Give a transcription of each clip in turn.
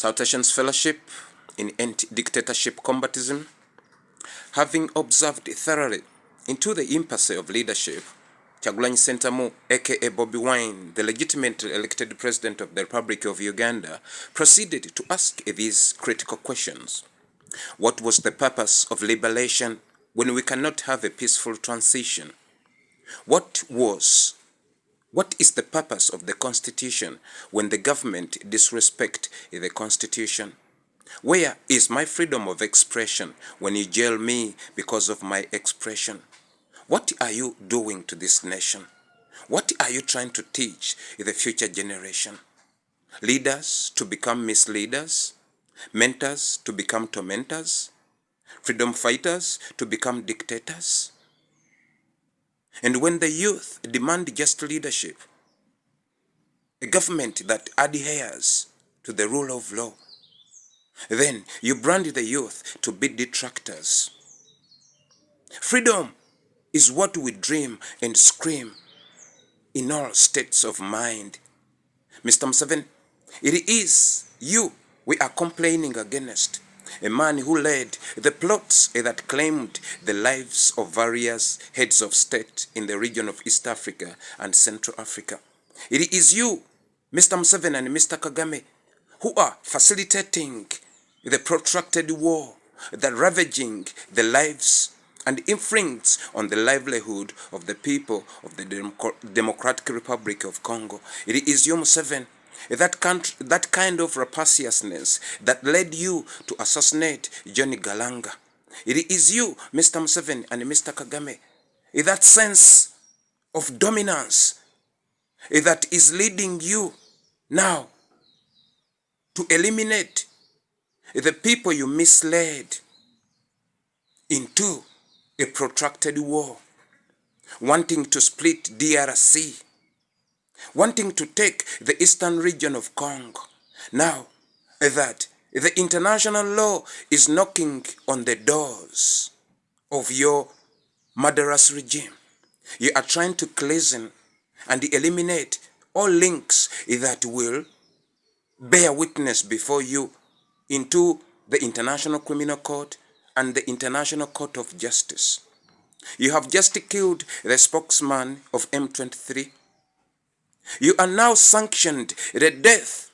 Salutations Fellowship in Anti-Dictatorship Combatism. Having observed thoroughly into the impasse of leadership, Kyagulanyi Ssentamu, aka Bobi Wine, the legitimately elected president of the Republic of Uganda, proceeded to ask these critical questions. What was the purpose of liberation when we cannot have a peaceful transition? What is the purpose of the Constitution when the government disrespects the Constitution? Where is my freedom of expression when you jail me because of my expression? What are you doing to this nation? What are you trying to teach the future generation? Leaders to become misleaders? Mentors to become tormentors? Freedom fighters to become dictators? And when the youth demand just leadership, a government that adheres to the rule of law, then you brand the youth to be detractors. Freedom is what we dream and scream in all states of mind. Mr. Museveni, it is you we are complaining against. A man who led the plots that claimed the lives of various heads of state in the region of East Africa and Central Africa. It is you, Mr. Museveni and Mr. Kagame, who are facilitating the protracted war that ravaging the lives and infringes on the livelihood of the people of the Democratic Republic of Congo. It is you, Museveni, that kind of rapaciousness that led you to assassinate Johnny Galanga. It is you, Mr. Museveni and Mr. Kagame, that sense of dominance that is leading you now to eliminate the people you misled into a protracted war, wanting to split DRC, wanting to take the eastern region of Congo. Now that the international law is knocking on the doors of your murderous regime, you are trying to cleanse and eliminate all links that will bear witness before you into the International Criminal Court and the International Court of Justice. You have just killed the spokesman of M23. You are now sanctioned the death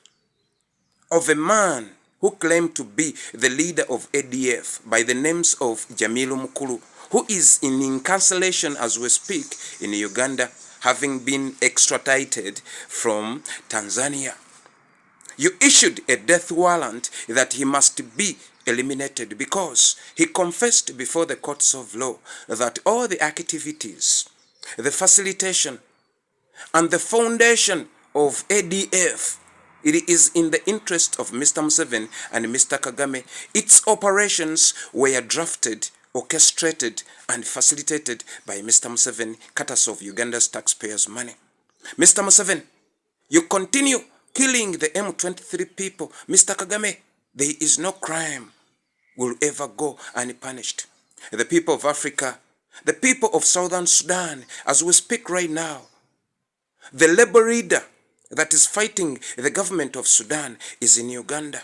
of a man who claimed to be the leader of ADF by the names of Jamilu Mukulu, who is in incarceration as we speak in Uganda, having been extradited from Tanzania. You issued a death warrant that he must be eliminated because he confessed before the courts of law that all the activities, the facilitation, and the foundation of ADF, it is in the interest of Mr. Museveni and Mr. Kagame. Its operations were drafted, orchestrated, and facilitated by Mr. Museveni, courtesy of Uganda's taxpayers' money. Mr. Museveni, you continue killing the M23 people. Mr. Kagame, there is no crime will ever go unpunished. The people of Africa, the people of Southern Sudan, as we speak right now, the labor leader that is fighting the government of Sudan is in Uganda.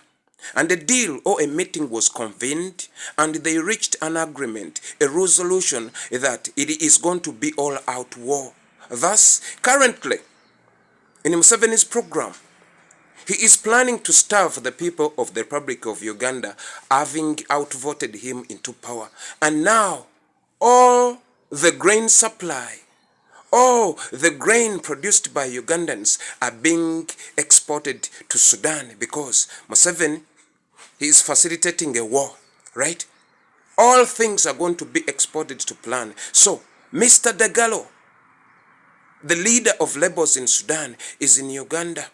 And a deal or a meeting was convened and they reached an agreement, a resolution that it is going to be all-out war. Thus, currently, in Museveni's program, he is planning to starve the people of the Republic of Uganda, having outvoted him into power. And now, all the grain supply, all the grain produced by Ugandans are being exported to Sudan because Museveni, he is facilitating a war, right? All things are going to be exported to plan. So, Mr. Dagalo, the leader of labors in Sudan, is in Uganda.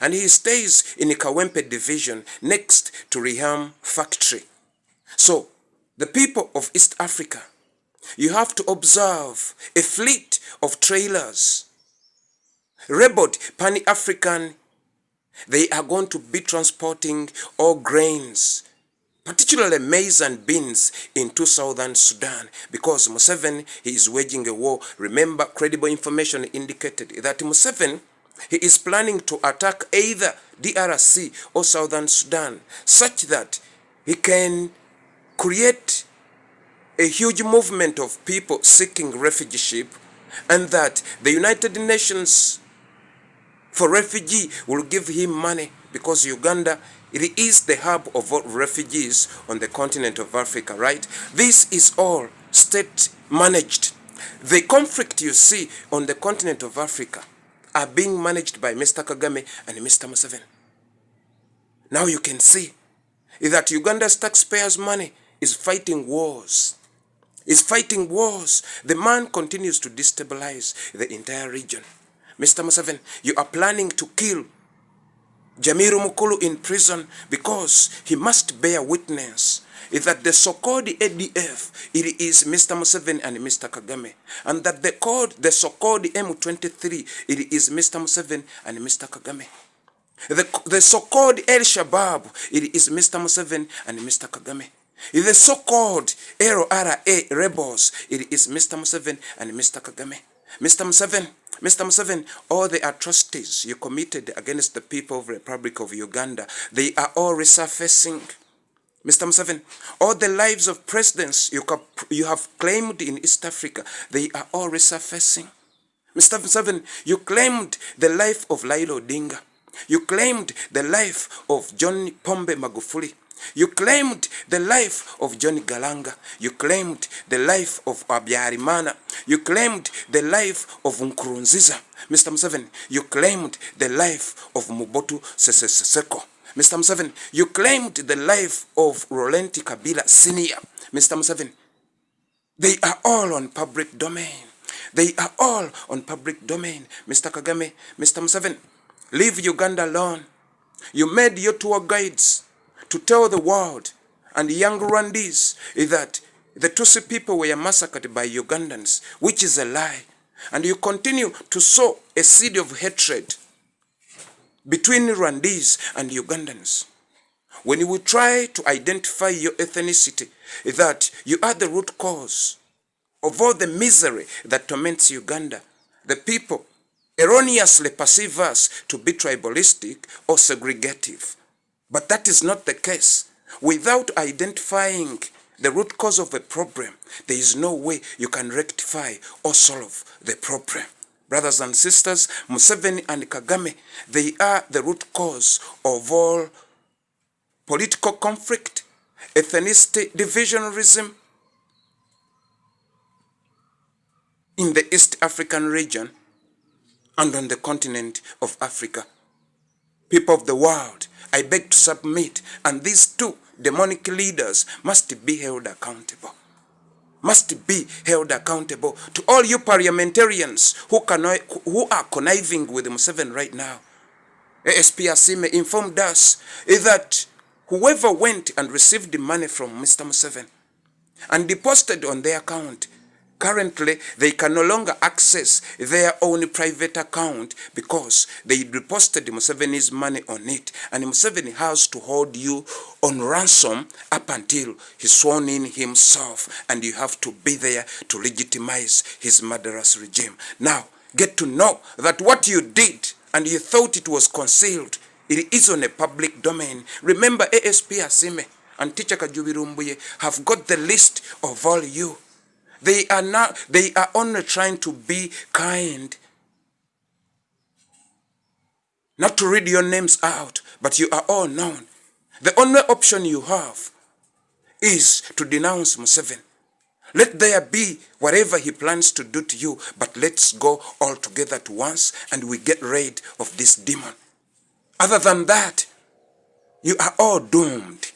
And he stays in the Kawempe division next to Riham factory. So, the people of East Africa, you have to observe a fleet of trailers, rebelled Pan-African. They are going to be transporting all grains, particularly maize and beans, into southern Sudan because Museveni, he is waging a war. Remember, credible information indicated that Museveni, He is planning to attack either DRC or Southern Sudan, such that he can create a huge movement of people seeking refugeship, and that the United Nations for refugee will give him money, because Uganda, it is the hub of all refugees on the continent of Africa, right? This is all state managed. The conflict you see on the continent of Africa are being managed by Mr. Kagame and Mr. Museveni. Now you can see that Uganda's taxpayers' money is fighting wars. The man continues to destabilize the entire region. Mr. Museveni, you are planning to kill Jamiru Mukulu in prison because he must bear witness that the so-called ADF, it is Mr. Museveni and Mr. Kagame, and that the so-called M23, it is Mr. Museveni and Mr. Kagame. The so-called El Shabaab, it is Mr. Museveni and Mr. Kagame. The so-called LRA rebels, it is Mr. Museveni and Mr. Kagame. Mr. Museveni, all the atrocities you committed against the people of the Republic of Uganda, they are all resurfacing. Mr. Museveni, all the lives of presidents you have claimed in East Africa, they are all resurfacing. Mr. Museveni, you claimed the life of Raila Odinga. You claimed the life of John Pombe Magufuli. You claimed the life of John Galanga. You claimed the life of Habyarimana. You claimed the life of Nkurunziza. Mr. Museveni, you claimed the life of Mobutu Sese Seko. Mr. Museveni, you claimed the life of Laurent Kabila Senior. Mr. Museveni, they are all on public domain. They are all on public domain. Mr. Kagame, Mr. Museveni, leave Uganda alone. You made your tour guides to tell the world and young Rwandese that the Tutsi people were massacred by Ugandans, which is a lie. And you continue to sow a seed of hatred between Rwandese and Ugandans. When you will try to identify your ethnicity, that you are the root cause of all the misery that torments Uganda, the people erroneously perceive us to be tribalistic or segregative. But that is not the case. Without identifying the root cause of a problem, there is no way you can rectify or solve the problem. Brothers and sisters, Museveni and Kagame, they are the root cause of all political conflict, ethnicity, divisionism in the East African region and on the continent of Africa. People of the world, I beg to submit, and these two demonic leaders must be held accountable. Must be held accountable. To all you parliamentarians who are conniving with Museveni right now, ASP Asime informed us that whoever went and received the money from Mr. Museveni and deposited on their account, currently they can no longer access their own private account because they deposited Museveni's money on it, and Museveni has to hold you on ransom up until he's sworn in himself, and you have to be there to legitimize his murderous regime. Now, get to know that what you did and you thought it was concealed, it is on a public domain. Remember, ASP Asime and Teacher Kajubirumbuye have got the list of all you. They are only trying to be kind. Not to read your names out, but you are all known. The only option you have is to denounce Museveni. Let there be whatever he plans to do to you, but let's go all together at once and we get rid of this demon. Other than that, you are all doomed.